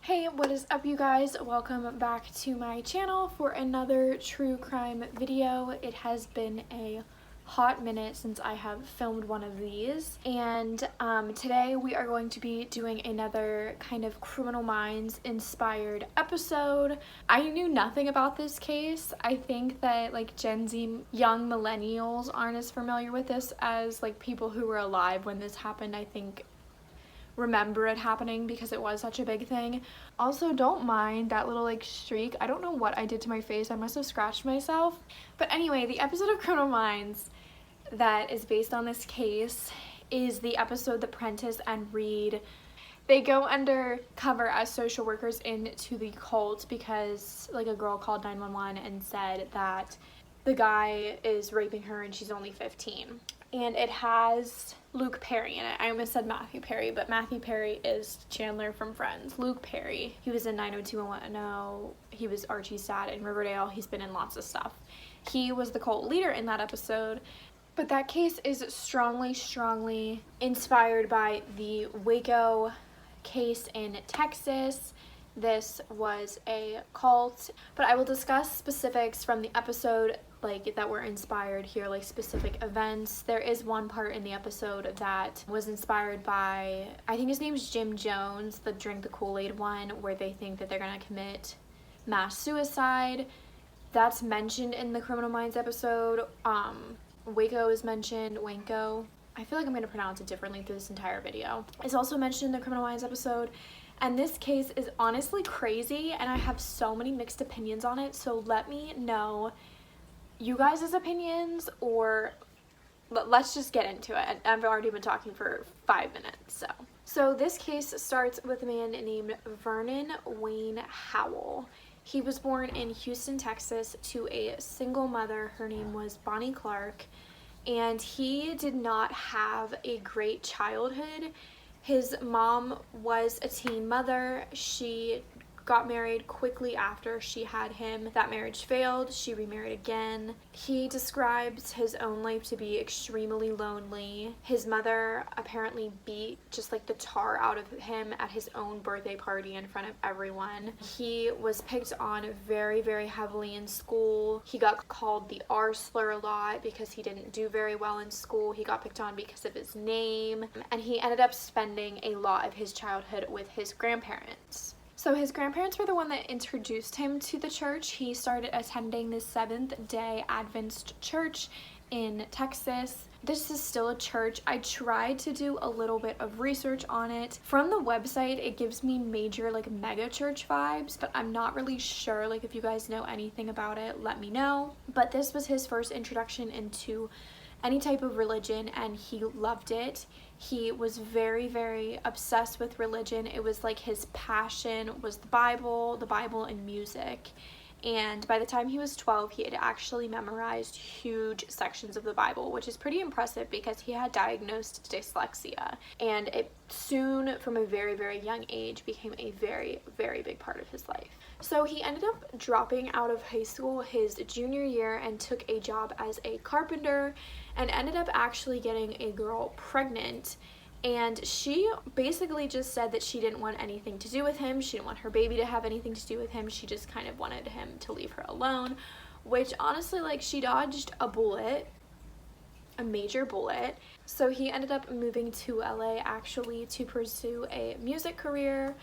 Hey, what is up you guys? Welcome back to my channel for another true crime video. It has been a hot minute since I have filmed one of these, and today we are going to be doing another kind of Criminal Minds inspired episode. I knew nothing about this case. I think that like Gen Z young millennials aren't as familiar with this as like people who were alive when this happened. I think remember it happening because it was such a big thing. Also, don't mind that little like streak. I don't know what I did to my face. I must have scratched myself. But anyway, the episode of Criminal Minds that is based on this case is the episode that Prentice and Reed, they go undercover as social workers into the cult because like a girl called 911 and said that the guy is raping her and she's only 15. And it has Luke Perry in it. I almost said Matthew Perry, but Matthew Perry is Chandler from Friends. Luke Perry, he was in 90210. He was Archie's dad in Riverdale. He's been in lots of stuff. He was the cult leader in that episode. But that case is strongly inspired by the WACO case in Texas. This was a cult, but I will discuss specifics from the episode like that were inspired here, like specific events. There is one part in the episode that was inspired by, I think his name's Jim Jones, the Drink the Kool-Aid one, where they think that they're gonna commit mass suicide. That's mentioned in the Criminal Minds episode. Waco is mentioned, Wanko. I feel like I'm gonna pronounce it differently through this entire video. It's also mentioned in the Criminal Minds episode. And this case is honestly crazy and I have so many mixed opinions on it, so let me know you guys' opinions, or let's just get into it. I've already been talking for 5 minutes. So this case starts with a man named Vernon Wayne Howell. He was born in Houston, Texas to a single mother. Her name was Bonnie Clark, and he did not have a great childhood. His mom was a teen mother. She got married quickly after she had him. That marriage failed. She remarried again. He describes his own life to be extremely lonely. His mother apparently beat just like the tar out of him at his own birthday party in front of everyone. He was picked on very heavily in school. He got called the R slur a lot because he didn't do very well in school. He got picked on because of his name, and he ended up spending a lot of his childhood with his grandparents. So his grandparents were the one that introduced him to the church. He started attending the Seventh-day Adventist church in Texas. This is still a church. I tried to do a little bit of research on it. From the website, it gives me major like mega church vibes, but I'm not really sure. Like if you guys know anything about it, let me know. But this was his first introduction into any type of religion, and he loved it. He was very obsessed with religion. It was like his passion was the Bible and music. And by the time he was 12, he had actually memorized huge sections of the Bible, which is pretty impressive because he had diagnosed dyslexia. And it soon, from a very young age, became a very big part of his life. So he ended up dropping out of high school his junior year and took a job as a carpenter and ended up actually getting a girl pregnant. And she basically just said that she didn't want anything to do with him. She didn't want her baby to have anything to do with him. She just kind of wanted him to leave her alone, which honestly, like, she dodged a bullet, a major bullet. So he ended up moving to LA actually to pursue a music career.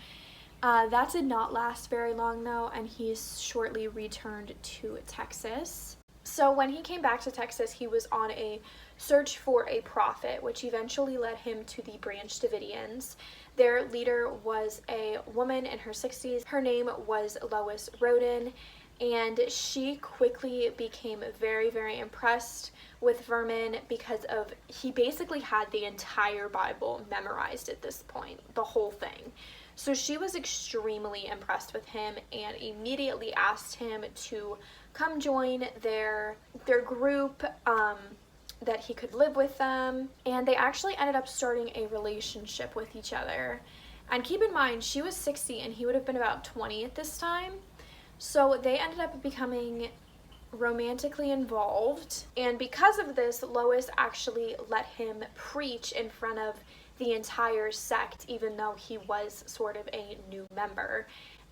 That did not last very long though, and he shortly returned to Texas. So when he came back to Texas, he was on a search for a prophet, which eventually led him to the Branch Davidians. Their leader was a woman in her 60s. Her name was Lois Roden, and she quickly became very impressed with Vernon because he basically had the entire Bible memorized at this point, the whole thing. So she was extremely impressed with him and immediately asked him to come join their group, that he could live with them. And they actually ended up starting a relationship with each other. And keep in mind, she was 60 and he would have been about 20 at this time. So they ended up becoming romantically involved. And because of this, Lois actually let him preach in front of the entire sect, even though he was sort of a new member.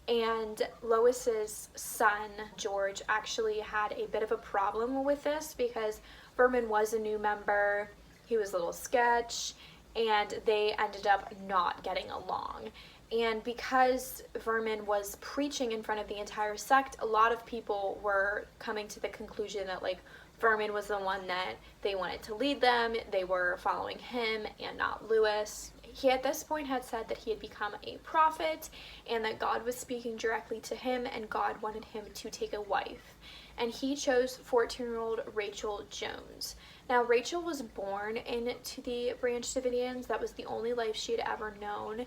And Lois's son, George, actually had a bit of a problem with this because Vermin was a new member, he was a little sketch, and they ended up not getting along. And because Vermin was preaching in front of the entire sect, a lot of people were coming to the conclusion that, like, Vermin was the one that they wanted to lead them. They were following him and not Lois. He at this point had said that he had become a prophet and that God was speaking directly to him and God wanted him to take a wife. And he chose 14-year-old Rachel Jones. Now, Rachel was born into the Branch Davidians. That was the only life she had ever known.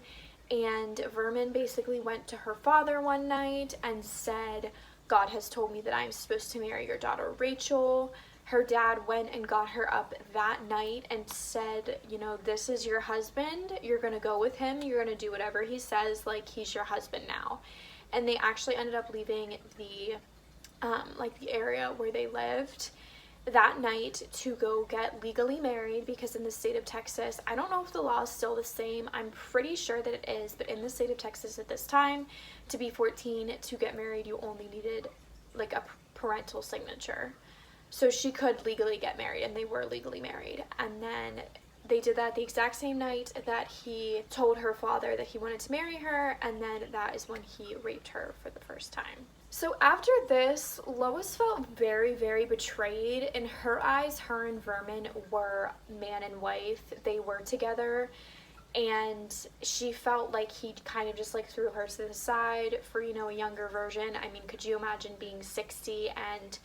And Vermin basically went to her father one night and said, God has told me that I'm supposed to marry your daughter Rachel. Her dad went and got her up that night and said, you know, this is your husband. You're going to go with him. You're going to do whatever he says. Like, he's your husband now. And they actually ended up leaving the area where they lived that night to go get legally married, because in the state of Texas, I don't know if the law is still the same. I'm pretty sure that it is, but in the state of Texas at this time, to be 14 to get married, you only needed like a parental signature. So she could legally get married, and they were legally married. And then they did that the exact same night that he told her father that he wanted to marry her, and then that is when he raped her for the first time. So after this, Lois felt very, very betrayed. In her eyes, her and Vermin were man and wife. They were together, and she felt like he kind of just like threw her to the side for, you know, a younger version. I mean, could you imagine being 60 and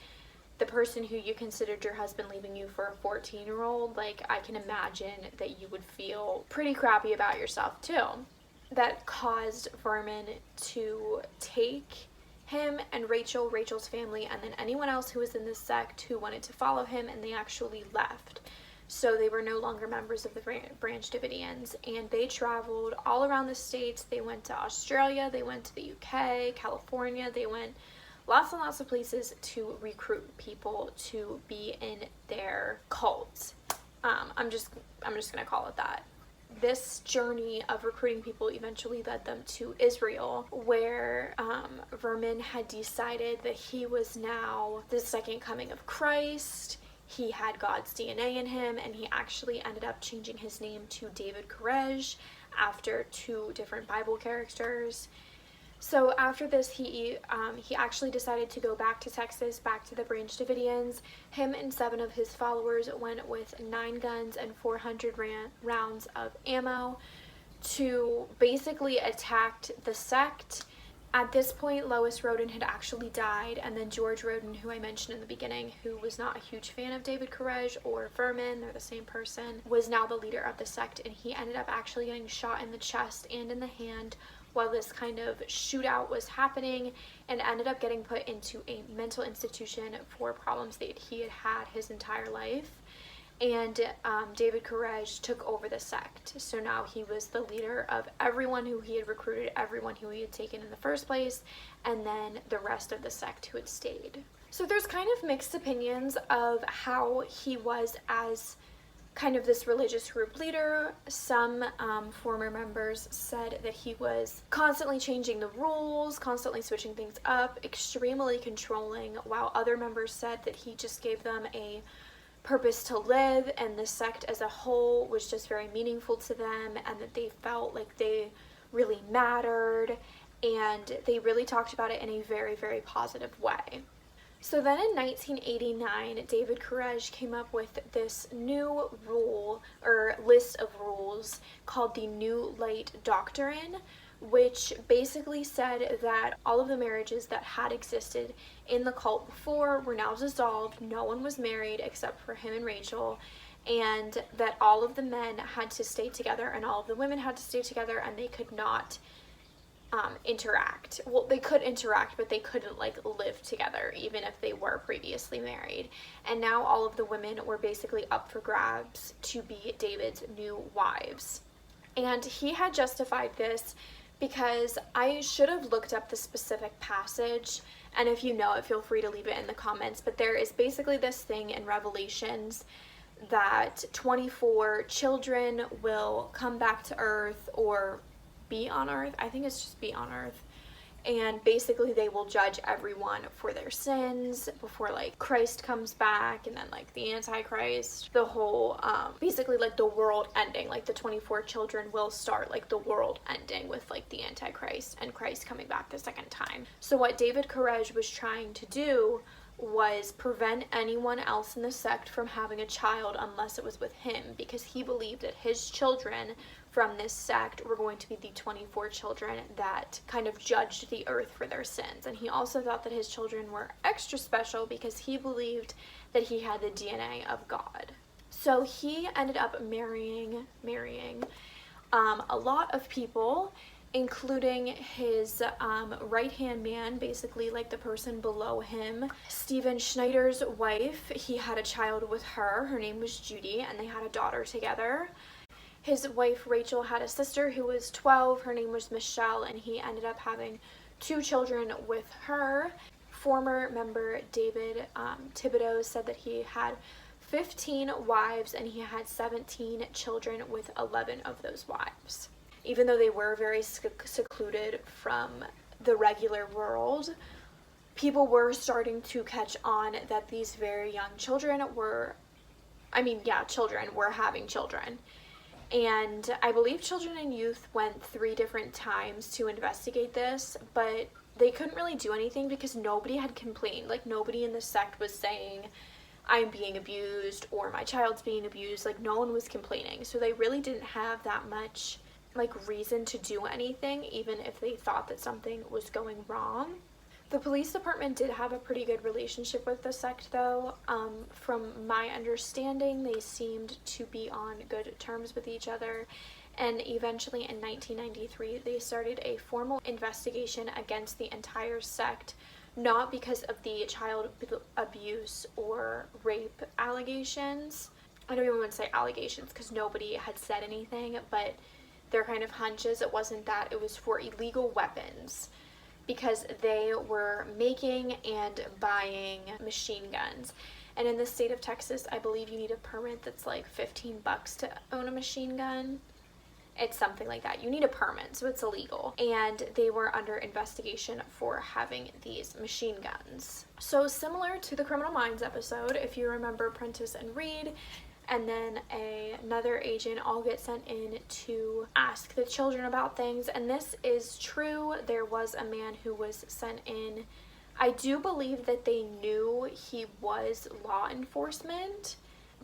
the person who you considered your husband leaving you for a 14-year-old? Like, I can imagine that you would feel pretty crappy about yourself too. That caused Vermin to take him and Rachel's family, and then anyone else who was in this sect who wanted to follow him, and they actually left. So they were no longer members of the Branch Davidians, and they traveled all around the states. They went to Australia, they went to the UK, California, they went lots and lots of places to recruit people to be in their cult. I'm just gonna call it that. This journey of recruiting people eventually led them to Israel, where Vermin had decided that he was now the second coming of Christ. He had God's DNA in him, and he actually ended up changing his name to David Koresh after 2 different Bible characters. So after this, he actually decided to go back to Texas, back to the Branch Davidians. Him and 7 of his followers went with 9 guns and 400 rounds of ammo to basically attack the sect. At this point, Lois Roden had actually died, and then George Roden, who I mentioned in the beginning, who was not a huge fan of David Koresh or Vermin, they're the same person, was now the leader of the sect, and he ended up actually getting shot in the chest and in the hand while this kind of shootout was happening, and ended up getting put into a mental institution for problems that he had had his entire life. And David Koresh took over the sect. So now he was the leader of everyone who he had recruited, everyone who he had taken in the first place, and then the rest of the sect who had stayed. So there's kind of mixed opinions of how he was as kind of this religious group leader. Some former members said that he was constantly changing the rules, constantly switching things up, extremely controlling, while other members said that he just gave them a purpose to live, and the sect as a whole was just very meaningful to them, and that they felt like they really mattered, and they really talked about it in a very, very positive way. So then in 1989, David Koresh came up with this new rule, or list of rules, called the New Light Doctrine, which basically said that all of the marriages that had existed in the cult before were now dissolved. No one was married except for him and Rachel, and that all of the men had to stay together and all of the women had to stay together, and they could not interact. Well, they could interact, but they couldn't like live together even if they were previously married. And now all of the women were basically up for grabs to be David's new wives. And he had justified this because I should have looked up the specific passage, and if you know it, feel free to leave it in the comments, but there is basically this thing in Revelations that 24 children will come back to Earth or be on Earth. I think it's just be on Earth. And basically they will judge everyone for their sins before like Christ comes back, and then like the Antichrist, the whole basically like the world ending, like the 24 children will start like the world ending with like the Antichrist and Christ coming back the second time. So what David Koresh was trying to do was prevent anyone else in the sect from having a child unless it was with him, because he believed that his children from this sect were going to be the 24 children that kind of judged the earth for their sins. And he also thought that his children were extra special because he believed that he had the DNA of God. So he ended up marrying a lot of people, including his right-hand man, basically like the person below him. Steven Schneider's wife, he had a child with her. Her name was Judy, and they had a daughter together. His wife Rachel had a sister who was 12. Her name was Michelle, and he ended up having 2 children with her. Former member David Thibodeau said that he had 15 wives and he had 17 children with 11 of those wives. Even though they were very secluded from the regular world, people were starting to catch on that these very young children were, children were having children. And I believe Children and Youth went 3 different times to investigate this, but they couldn't really do anything because nobody had complained. Like, nobody in the sect was saying, I'm being abused or my child's being abused. Like, no one was complaining. So they really didn't have that much like reason to do anything, even if they thought that something was going wrong. The police department did have a pretty good relationship with the sect though. From my understanding, they seemed to be on good terms with each other, and eventually in 1993 they started a formal investigation against the entire sect, not because of the child abuse or rape allegations. I don't even want to say allegations because nobody had said anything, but their kind of hunches, it wasn't that, it was for illegal weapons, because they were making and buying machine guns. And in the state of Texas, I believe you need a permit that's like $15 to own a machine gun. It's something like that. You need a permit, so it's illegal. And they were under investigation for having these machine guns. So similar to the Criminal Minds episode, if you remember Prentice and Reed, and then another agent all get sent in to ask the children about things. And this is true. There was a man who was sent in. I do believe that they knew he was law enforcement,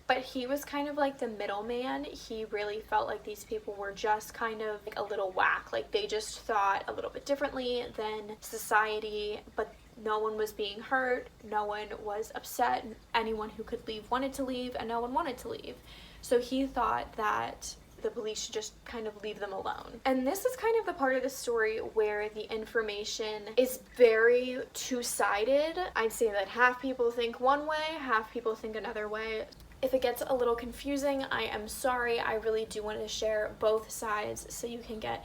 but he was kind of like the middleman. He really felt like these people were just kind of like a little whack. Like they just thought a little bit differently than society, but no one was being hurt, no one was upset, anyone who could leave wanted to leave, and no one wanted to leave. So he thought that the police should just kind of leave them alone. And this is kind of the part of the story where the information is very two-sided. I'd say that half people think one way, half people think another way. If it gets a little confusing, I am sorry. I really do want to share both sides so you can get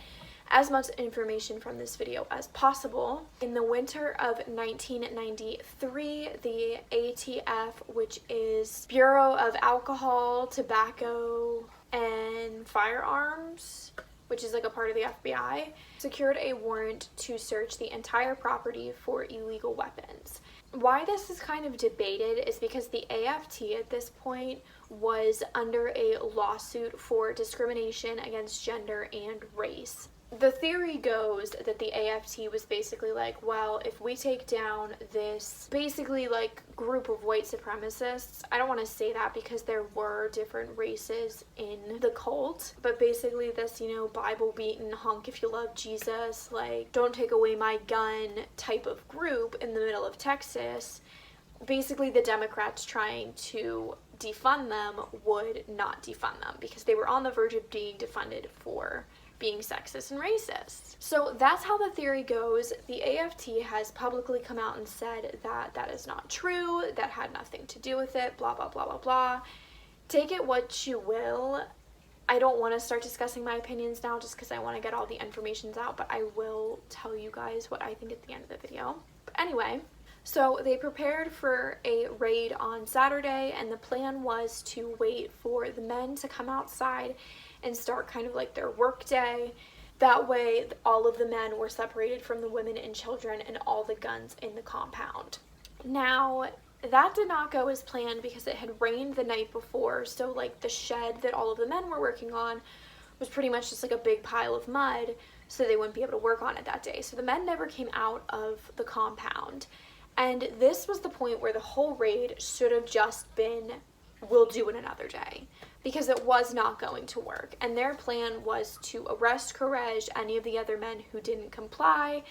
as much information from this video as possible. In the winter of 1993, the ATF, which is Bureau of Alcohol, Tobacco, and Firearms, which is like a part of the FBI, secured a warrant to search the entire property for illegal weapons. Why this is kind of debated is because the AFT at this point was under a lawsuit for discrimination against gender and race. The theory goes that the AFT was basically like, well, if we take down this basically like group of white supremacists, I don't want to say that because there were different races in the cult, but basically this, Bible beaten hunk if you love Jesus, like don't take away my gun type of group in the middle of Texas, basically the Democrats trying to defund them would not defund them because they were on the verge of being defunded for being sexist and racist. So that's how the theory goes. The AFT has publicly come out and said that that is not true, that had nothing to do with it, blah, blah, blah, blah, blah. Take it what you will. I don't want to start discussing my opinions now just because I want to get all the information out, but I will tell you guys what I think at the end of the video. But anyway, So they prepared for a raid on Saturday, and the plan was to wait for the men to come outside and start kind of like their work day. That way, all of the men were separated from the women and children and all the guns in the compound. Now, that did not go as planned because it had rained the night before, so like the shed that all of the men were working on was pretty much just like a big pile of mud, so they wouldn't be able to work on it that day. So the men never came out of the compound. And this was the point where the whole raid should have just been, we'll do it another day, because it was not going to work. And their plan was to arrest Koresh, any of the other men who didn't comply,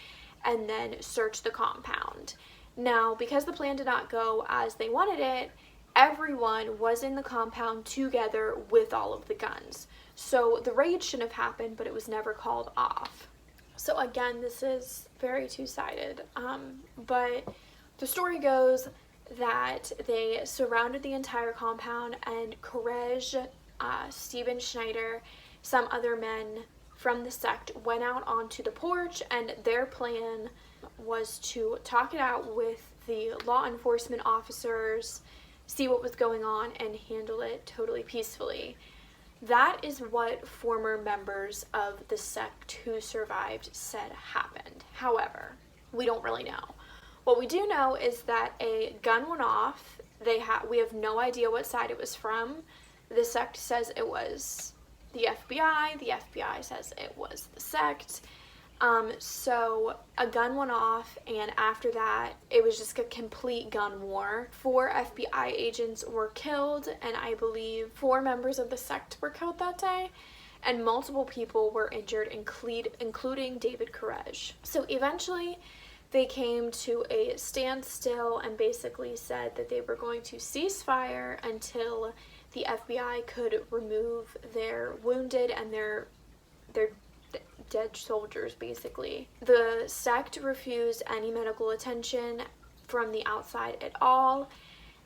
and then search the compound. Now, because the plan did not go as they wanted it, everyone was in the compound together with all of the guns. So the raid shouldn't have happened, but it was never called off. So again, this is very two-sided, but the story goes that they surrounded the entire compound, and Koresh, Stephen Schneider, some other men from the sect went out onto the porch, and their plan was to talk it out with the law enforcement officers, see what was going on, and handle it totally peacefully. That is what former members of the sect who survived said happened. However, we don't really know. What we do know is that a gun went off. We have no idea what side it was from. The sect says it was the FBI. The FBI says it was the sect. So a gun went off, and after that, it was just a complete gun war. 4 FBI agents were killed, and I believe 4 members of the sect were killed that day, and multiple people were injured, including David Koresh. So eventually, they came to a standstill and basically said that they were going to cease fire until the FBI could remove their wounded and their dead soldiers, basically. The sect refused any medical attention from the outside at all,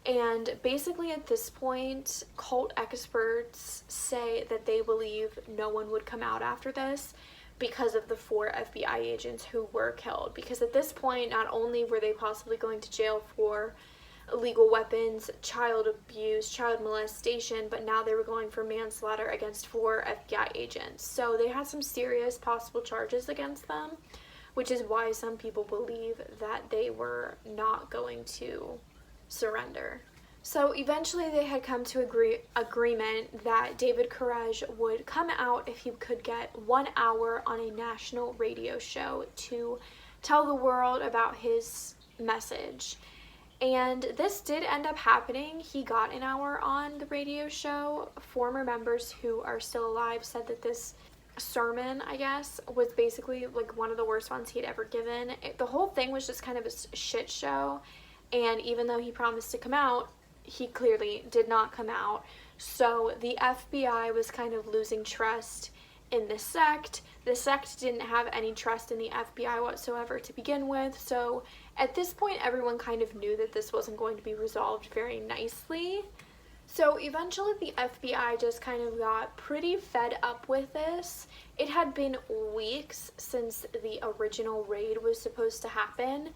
and basically at this point, cult experts say that they believe no one would come out after this because of the 4 FBI agents who were killed. Because at this point, not only were they possibly going to jail for illegal weapons, child abuse, child molestation, but now they were going for manslaughter against 4 FBI agents. So they had some serious possible charges against them, which is why some people believe that they were not going to surrender. So eventually they had come to agreement that David Koresh would come out if he could get 1 hour on a national radio show to tell the world about his message. And this did end up happening. He got an hour on the radio show. Former members who are still alive said that this sermon, I guess, was basically like one of the worst ones he had ever given. The whole thing was just kind of a shit show. And even though he promised to come out, he clearly did not come out. So the FBI was kind of losing trust in the sect. The sect didn't have any trust in the FBI whatsoever to begin with. So at this point, everyone kind of knew that this wasn't going to be resolved very nicely. So eventually the FBI just kind of got pretty fed up with this. It had been weeks since the original raid was supposed to happen,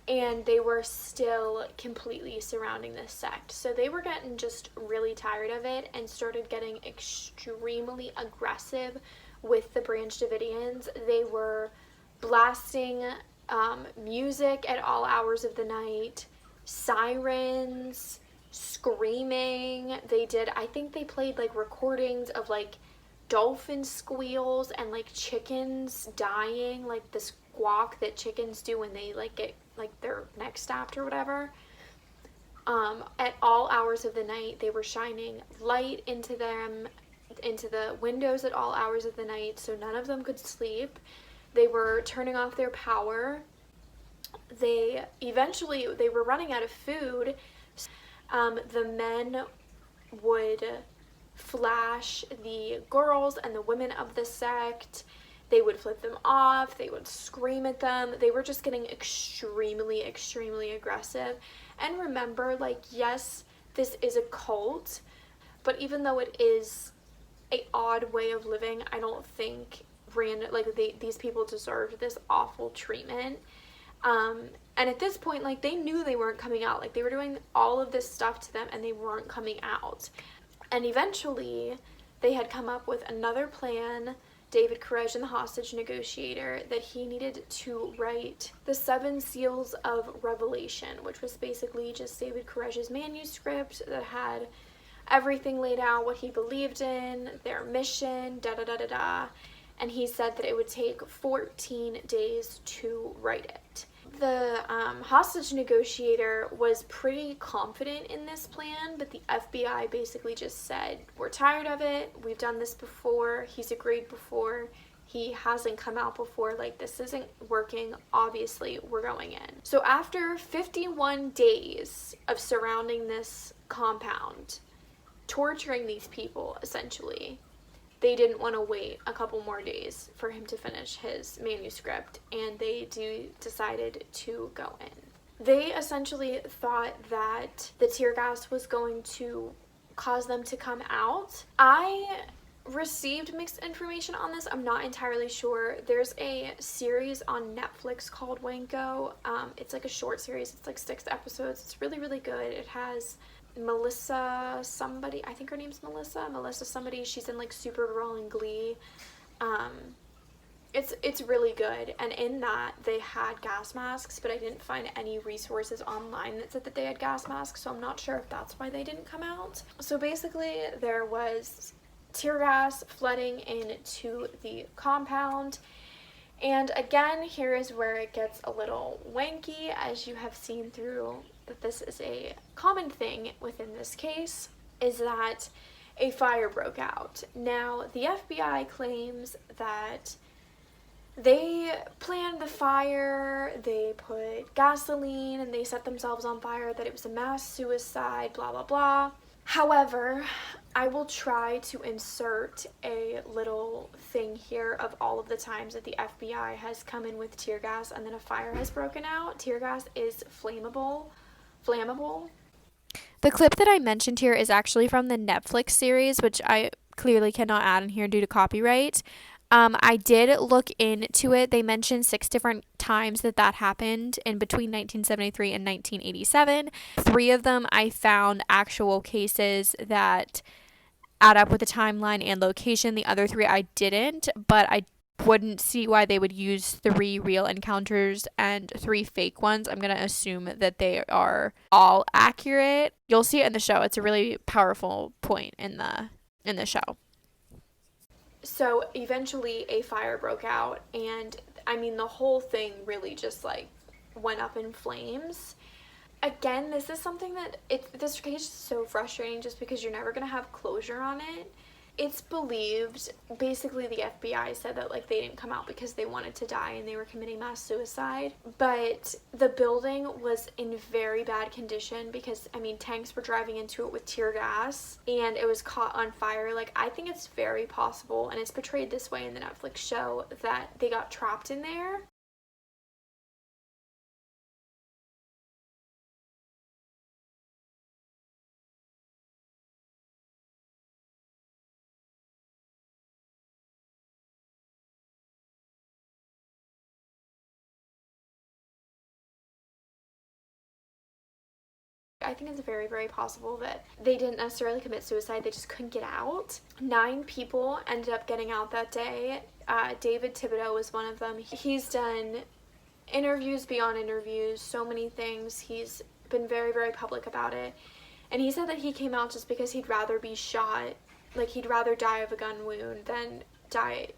and they were still completely surrounding this sect. So they were getting just really tired of it and started getting extremely aggressive with the Branch Davidians. They were blasting music at all hours of the night, sirens, screaming. I think they played like recordings of like dolphin squeals and like chickens dying, like the squawk that chickens do when they like get like their neck snapped or whatever. At all hours of the night, they were shining light into the windows at all hours of the night, so none of them could sleep. They were turning off their power. They were running out of food. The men would flash the girls and the women of the sect. They would flip them off. They would scream at them. They were just getting extremely, extremely aggressive. And remember, like, yes, this is a cult, but even though it is an odd way of living, I don't think these people deserved this awful treatment. And at this point, like, they knew they weren't coming out. Like, they were doing all of this stuff to them and they weren't coming out. And eventually, they had come up with another plan, David Koresh and the hostage negotiator, that he needed to write the 7 Seals of Revelation, which was basically just David Koresh's manuscript that had everything laid out, what he believed in, their mission, da-da-da-da-da. And he said that it would take 14 days to write it. The hostage negotiator was pretty confident in this plan, but the FBI basically just said, we're tired of it, we've done this before, he's agreed before, he hasn't come out before, like, this isn't working, obviously we're going in. So after 51 days of surrounding this compound, torturing these people essentially, they didn't want to wait a couple more days for him to finish his manuscript, and they decided to go in. They essentially thought that the tear gas was going to cause them to come out. I received mixed information on this. I'm not entirely sure. There's a series on Netflix called WACO. It's like a short series. It's like 6 episodes. It's really, really good. It has Melissa somebody, I think her name's Melissa somebody, she's in like Supergirl and Glee. It's really good, and in that they had gas masks, but I didn't find any resources online that said that they had gas masks, so I'm not sure if that's why they didn't come out. So basically there was tear gas flooding into the compound, and again, here is where it gets a little wanky, as you have seen through that this is a common thing within this case, is that a fire broke out. Now, the FBI claims that they planned the fire, they put gasoline, and they set themselves on fire, that it was a mass suicide, blah, blah, blah. However, I will try to insert a little thing here of all of the times that the FBI has come in with tear gas and then a fire has broken out. Tear gas is flammable. The clip that I mentioned here is actually from the Netflix series, which I clearly cannot add in here due to copyright. I did look into it. They mentioned 6 different times that happened in between 1973 and 1987. 3 of them I found actual cases that add up with the timeline and location. The other 3 I didn't, but I wouldn't see why they would use 3 real encounters and 3 fake ones. I'm going to assume that they are all accurate. You'll see it in the show. It's a really powerful point in the show. So eventually a fire broke out, and I mean the whole thing really just like went up in flames. Again, this is something that this case is so frustrating just because you're never going to have closure on it. It's believed, basically the FBI said that like they didn't come out because they wanted to die and they were committing mass suicide, but the building was in very bad condition because, I mean, tanks were driving into it with tear gas and it was caught on fire. Like, I think it's very possible, and it's portrayed this way in the Netflix show, that they got trapped in there. I think it's very, very possible that they didn't necessarily commit suicide, they just couldn't get out. 9 people ended up getting out that day. David Thibodeau was one of them. He's done interviews beyond interviews, so many things. He's been very, very public about it. And he said that he came out just because he'd rather be shot, like he'd rather die of a gun wound than die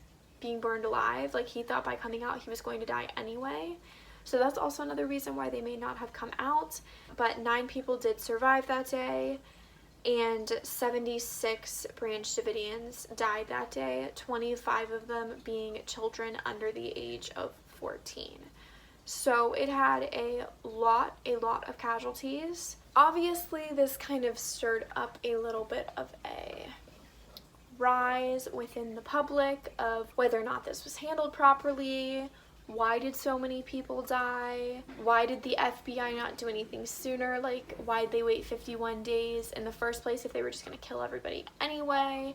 being burned alive. Like, he thought by coming out he was going to die anyway. So that's also another reason why they may not have come out. But 9 people did survive that day, and 76 Branch Davidians died that day, 25 of them being children under the age of 14. So it had a lot of casualties. Obviously, this kind of stirred up a little bit of a rise within the public of whether or not this was handled properly. Why did so many people die? Why did the FBI not do anything sooner? Like, why'd they wait 51 days in the first place if they were just going to kill everybody anyway?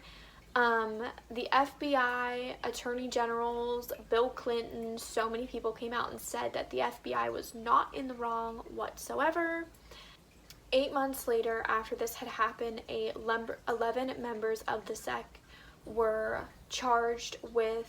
The FBI, attorney generals, Bill Clinton, so many people came out and said that the FBI was not in the wrong whatsoever. 8 months later, after this had happened, 11 members of the sect were charged with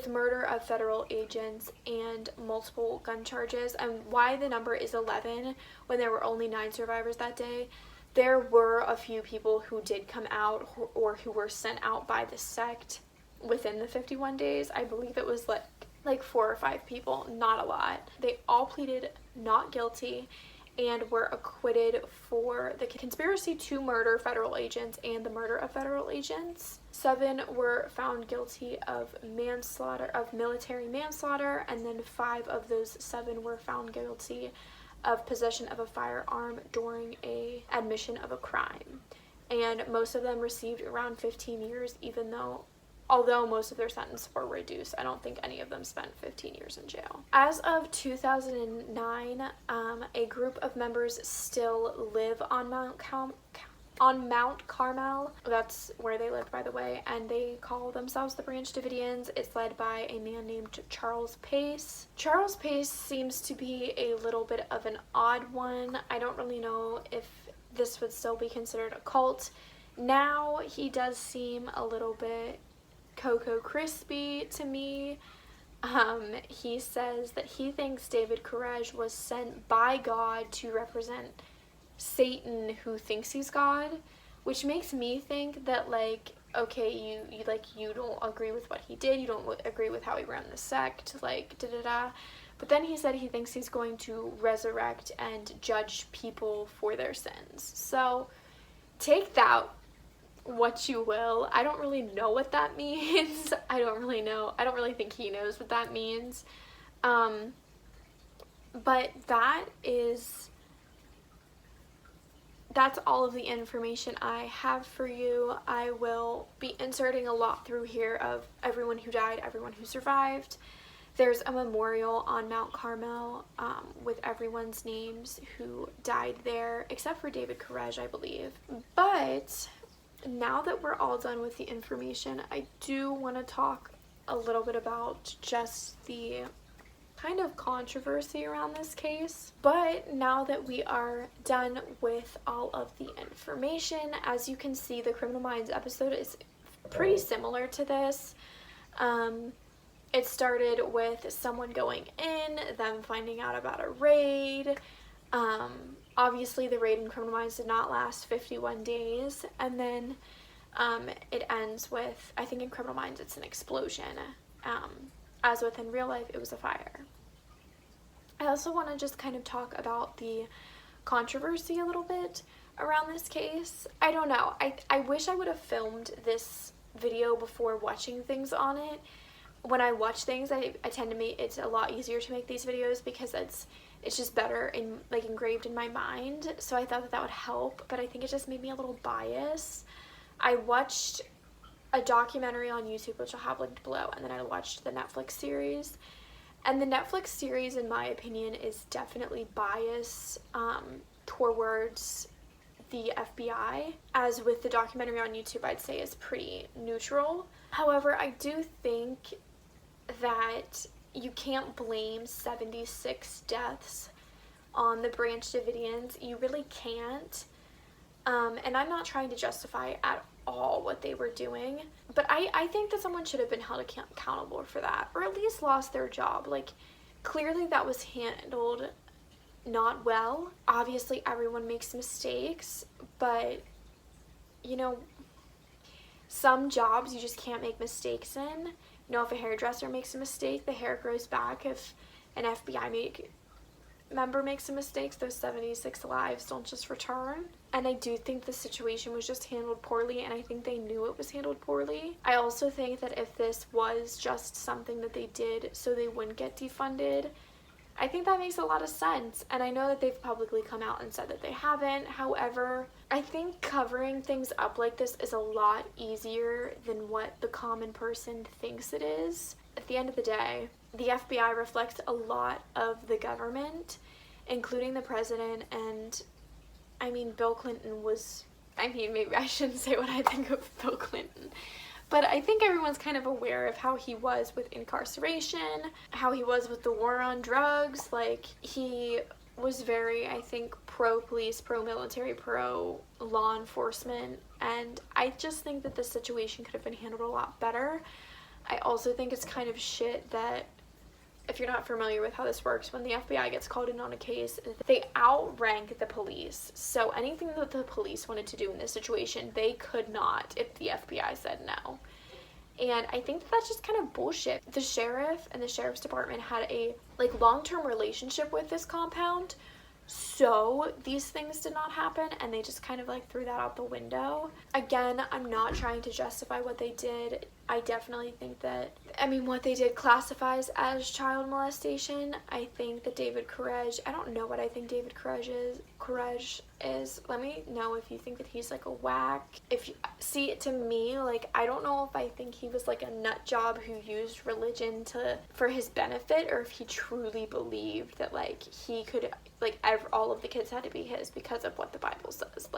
murder of federal agents and multiple gun charges. And why the number is 11 when there were only 9 survivors that day, there were a few people who did come out or who were sent out by the sect within the 51 days. I believe it was like 4 or 5 people, not a lot. They all pleaded not guilty and were acquitted for the conspiracy to murder federal agents and the murder of federal agents. 7 were found guilty of manslaughter, of military manslaughter, and then 5 of those 7 were found guilty of possession of a firearm during a admission of a crime. And most of them received around 15 years, although most of their sentences were reduced. I don't think any of them spent 15 years in jail. As of 2009, a group of members still live on Mount Carmel. That's where they live, by the way, and they call themselves the Branch Davidians. It's led by a man named Charles Pace. Charles Pace seems to be a little bit of an odd one. I don't really know if this would still be considered a cult. Now he does seem a little bit Cocoa Crispy to me. He says that he thinks David Koresh was sent by God to represent Satan, who thinks he's God, which makes me think that, like, okay, you don't agree with what he did, you don't agree with how he ran the sect, like, da-da-da. But then he said he thinks he's going to resurrect and judge people for their sins. So take that what you will. I don't really know what that means. I don't really know. I don't really think he knows what that means. But that's all of the information I have for you. I will be inserting a lot through here of everyone who died, everyone who survived. There's a memorial on Mount Carmel with everyone's names who died there, except for David Koresh, I believe. But now that we're all done with the information, I do want to talk a little bit about just the kind of controversy around this case. But now that we are done with all of the information, as you can see, the Criminal Minds episode is pretty similar to this. It started with someone going in, them finding out about a raid. Obviously the raid in Criminal Minds did not last 51 days, and then it ends with, I think in Criminal Minds it's an explosion. As with in real life, it was a fire. I also want to just kind of talk about the controversy a little bit around this case. I don't know. I wish I would have filmed this video before watching things on it. When I watch things, I tend to make it's a lot easier to make these videos because it's just better and like engraved in my mind. So I thought that would help, but I think it just made me a little biased. I watched a documentary on YouTube, which I'll have linked below, and then I watched the Netflix series. And the Netflix series, in my opinion, is definitely biased towards the FBI. As with the documentary on YouTube, I'd say is pretty neutral. However, I do think that you can't blame 76 deaths on the Branch Davidians. You really can't. And I'm not trying to justify at all what they were doing, but I think that someone should have been held accountable for that, or at least lost their job. Like, clearly that was handled not well. Obviously everyone makes mistakes, but you know, some jobs you just can't make mistakes in. You know, if a hairdresser makes a mistake, the hair grows back. If an FBI member makes a mistake, those 76 lives don't just return. And I do think the situation was just handled poorly, and I think they knew it was handled poorly. I also think that if this was just something that they did so they wouldn't get defunded, I think that makes a lot of sense. And I know that they've publicly come out and said that they haven't. However, I think covering things up like this is a lot easier than what the common person thinks it is. At the end of the day, the FBI reflects a lot of the government, including the president, and I mean, Bill Clinton was, I mean, maybe I shouldn't say what I think of Bill Clinton, But I think everyone's kind of aware of how he was with incarceration, how he was with the war on drugs. Like, he was very, I think, pro-police, pro-military, pro-law enforcement, and I just think that this situation could have been handled a lot better. I also think it's kind of shit that, if you're not familiar with how this works, when the FBI gets called in on a case, they outrank the police. So anything that the police wanted to do in this situation, they could not if the FBI said no. And I think that that's just kind of bullshit. The sheriff and the sheriff's department had a long-term relationship with this compound, so these things did not happen, and they just kind of threw that out the window. Again, I'm not trying to justify what they did. I definitely think that, what they did classifies as child molestation. I think that David Koresh, I don't know what I think David Koresh is. Let me know if you think that he's a whack. If you see, to me, I don't know if I think he was a nut job who used religion for his benefit, or if he truly believed that he could all of the kids had to be his because of what the Bible says.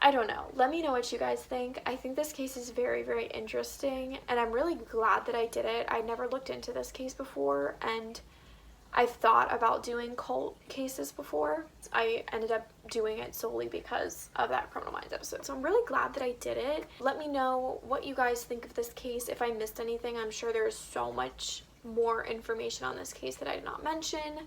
I don't know. Let me know what you guys think. I think this case is very, very interesting, and I'm really glad that I did it. I never looked into this case before, and I've thought about doing cult cases before. I ended up doing it solely because of that Criminal Minds episode, so I'm really glad that I did it. Let me know what you guys think of this case. If I missed anything, I'm sure there's so much more information on this case that I did not mention.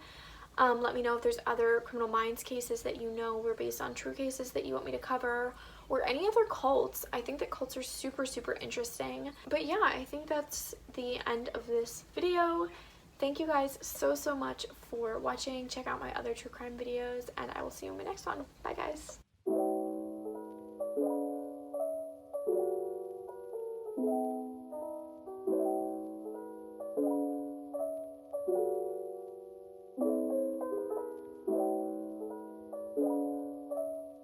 Let me know if there's other Criminal Minds cases that were based on true cases that you want me to cover, or any other cults. I think that cults are super, super interesting. But yeah, I think that's the end of this video. Thank you guys so, so much for watching. Check out my other true crime videos, and I will see you in my next one. Bye, guys.